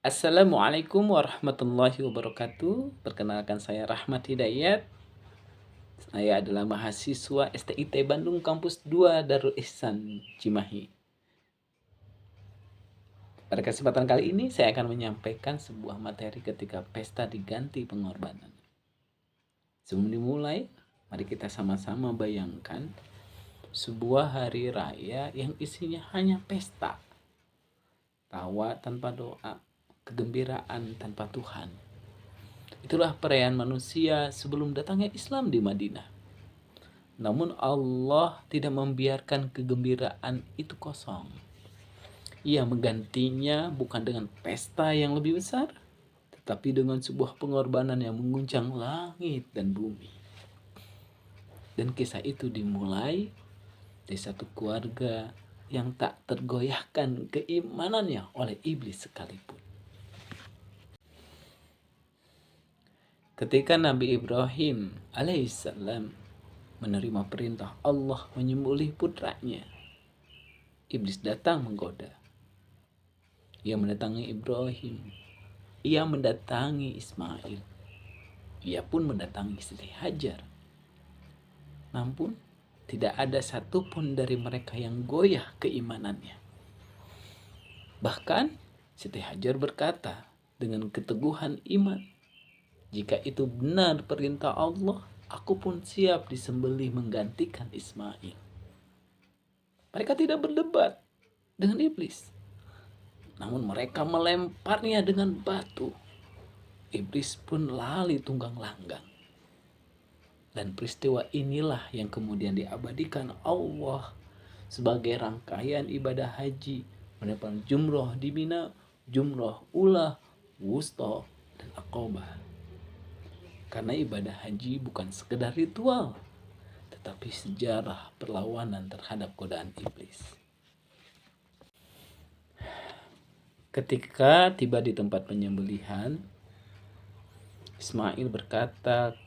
Assalamualaikum warahmatullahi wabarakatuh. Perkenalkan saya Rahmat Hidayat. Saya adalah mahasiswa STIT Bandung Kampus 2 Darul Ihsan Cimahi. Pada kesempatan kali ini saya akan menyampaikan sebuah materi ketika pesta diganti pengorbanan. Sebelum dimulai, mari kita sama-sama bayangkan sebuah hari raya yang isinya hanya pesta. Tawa tanpa doa, kegembiraan tanpa Tuhan. Itulah perayaan manusia sebelum datangnya Islam di Madinah. Namun Allah tidak membiarkan kegembiraan itu kosong. Ia menggantinya bukan dengan pesta yang lebih besar, tetapi dengan sebuah pengorbanan yang mengguncang langit dan bumi. Dan kisah itu dimulai dari satu keluarga yang tak tergoyahkan keimanannya oleh iblis sekalipun. Ketika Nabi Ibrahim alaihissalam menerima perintah Allah menyembelih putranya, iblis datang menggoda. Ia mendatangi Ibrahim, ia mendatangi Ismail, ia pun mendatangi Siti Hajar. Namun tidak ada satupun dari mereka yang goyah keimanannya. Bahkan Siti Hajar berkata dengan keteguhan iman, "Jika itu benar perintah Allah, aku pun siap disembelih menggantikan Ismail." Mereka tidak berdebat dengan iblis, namun mereka melemparnya dengan batu. Iblis pun lali tunggang langgang. Dan peristiwa inilah yang kemudian diabadikan Allah sebagai rangkaian ibadah haji merupakan jumroh di Mina, jumroh ula, wusta, dan aqobah. Karena ibadah haji bukan sekedar ritual, tetapi sejarah perlawanan terhadap godaan iblis. Ketika tiba di tempat penyembelihan, Ismail berkata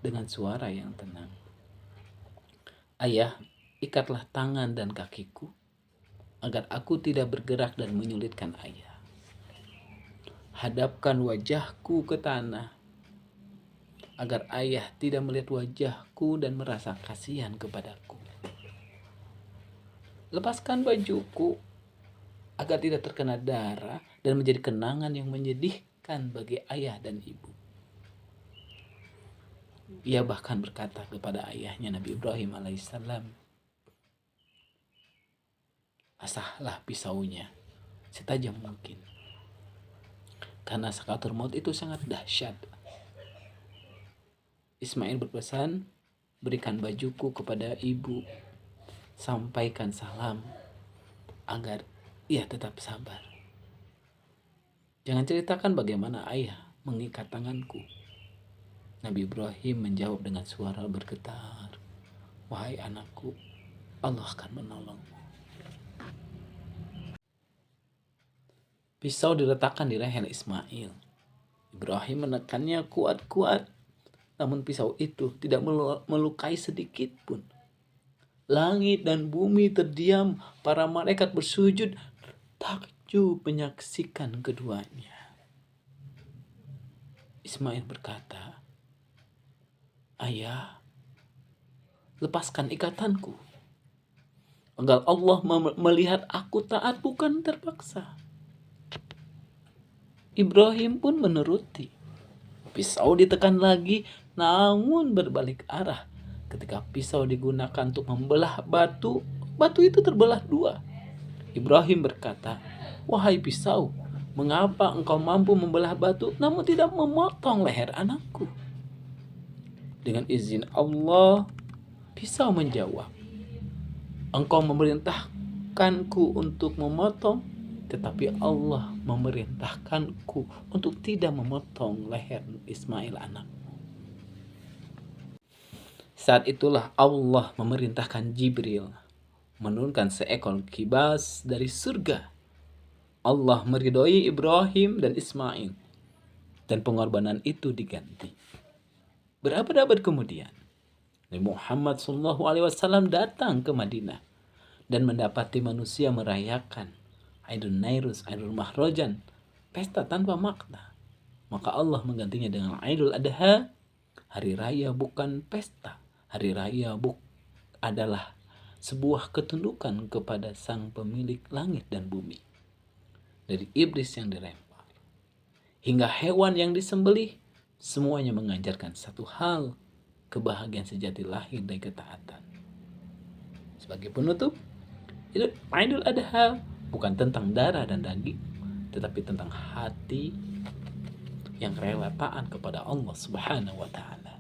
dengan suara yang tenang, "Ayah, ikatlah tangan dan kakiku, agar aku tidak bergerak dan menyulitkan ayah. Hadapkan wajahku ke tanah, agar ayah tidak melihat wajahku dan merasa kasihan kepadaku. Lepaskan bajuku, agar tidak terkena darah dan menjadi kenangan yang menyedihkan bagi ayah dan ibu." Ia bahkan berkata kepada ayahnya Nabi Ibrahim alaihissalam, "Asahlah pisaunya setajam mungkin, karena sakaratul maut itu sangat dahsyat." Ismail berpesan, "Berikan bajuku kepada ibu, sampaikan salam agar ia tetap sabar. Jangan ceritakan bagaimana ayah mengikat tanganku." Nabi Ibrahim menjawab dengan suara bergetar, "Wahai anakku, Allah akan menolongmu." Pisau diletakkan di leher Ismail. Ibrahim menekannya kuat-kuat, namun pisau itu tidak melukai sedikit pun. Langit dan bumi terdiam, para malaikat bersujud takjub menyaksikan keduanya. Ismail berkata, "Ayah, lepaskan ikatanku, agar Allah melihat aku taat bukan terpaksa." Ibrahim pun menuruti. Pisau ditekan lagi, namun berbalik arah. Ketika pisau digunakan untuk membelah batu, batu itu terbelah dua. Ibrahim berkata, "Wahai pisau, mengapa engkau mampu membelah batu namun tidak memotong leher anakku?" Dengan izin Allah, pisau menjawab, "Engkau memerintahkanku untuk memotong, tetapi Allah memerintahkanku untuk tidak memotong leher Ismail anakmu." Saat itulah Allah memerintahkan Jibril menurunkan seekor kibas dari surga. Allah meridhoi Ibrahim dan Ismail, dan pengorbanan itu diganti. Berabad-abad kemudian, Nabi Muhammad SAW datang ke Madinah dan mendapati manusia merayakan Aidul Nairus, Aidul Mahrojan, pesta tanpa makna, maka Allah menggantinya dengan Idul Adha. Hari raya bukan pesta. Hari raya adalah sebuah ketundukan kepada sang pemilik langit dan bumi. Dari iblis yang dirempar hingga hewan yang disembelih, semuanya mengajarkan satu hal: kebahagiaan sejati lahir dari ketaatan. Sebagai penutup, Idul Adha bukan tentang darah dan daging, tetapi tentang hati yang rela taat kepada Allah Subhanahu wa taala.